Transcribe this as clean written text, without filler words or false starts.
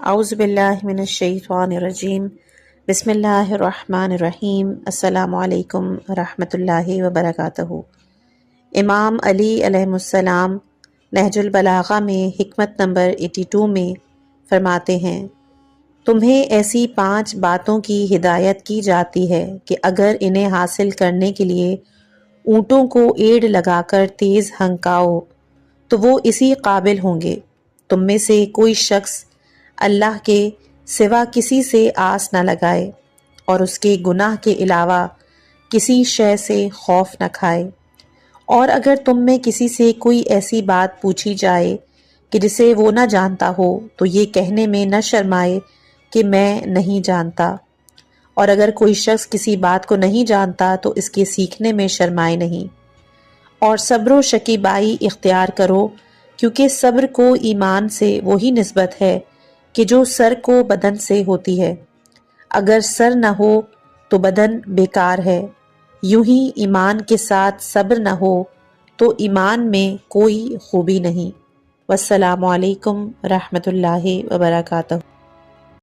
اعوذ باللہ من الشیطان الرجیم بسم اللہ الرحمن الرحیم السلام علیکم ورحمۃ اللہ وبرکاتہ۔ امام علی علیہ السلام نہج البلاغہ میں حکمت نمبر 82 میں فرماتے ہیں، تمہیں ایسی 5 باتوں کی ہدایت کی جاتی ہے کہ اگر انہیں حاصل کرنے کے لیے اونٹوں کو ایڑ لگا کر تیز ہنکاؤ تو وہ اسی قابل ہوں گے۔ تم میں سے کوئی شخص اللہ کے سوا کسی سے آس نہ لگائے اور اس کے گناہ کے علاوہ کسی شے سے خوف نہ کھائے، اور اگر تم میں کسی سے کوئی ایسی بات پوچھی جائے کہ جسے وہ نہ جانتا ہو تو یہ کہنے میں نہ شرمائے کہ میں نہیں جانتا، اور اگر کوئی شخص کسی بات کو نہیں جانتا تو اس کے سیکھنے میں شرمائے نہیں، اور صبر و شکیبائی اختیار کرو، کیونکہ صبر کو ایمان سے وہی نسبت ہے کہ جو سر کو بدن سے ہوتی ہے۔ اگر سر نہ ہو تو بدن بیکار ہے، یوں ہی ایمان کے ساتھ صبر نہ ہو تو ایمان میں کوئی خوبی نہیں۔ والسلام علیکم ورحمۃ اللہ وبرکاتہ۔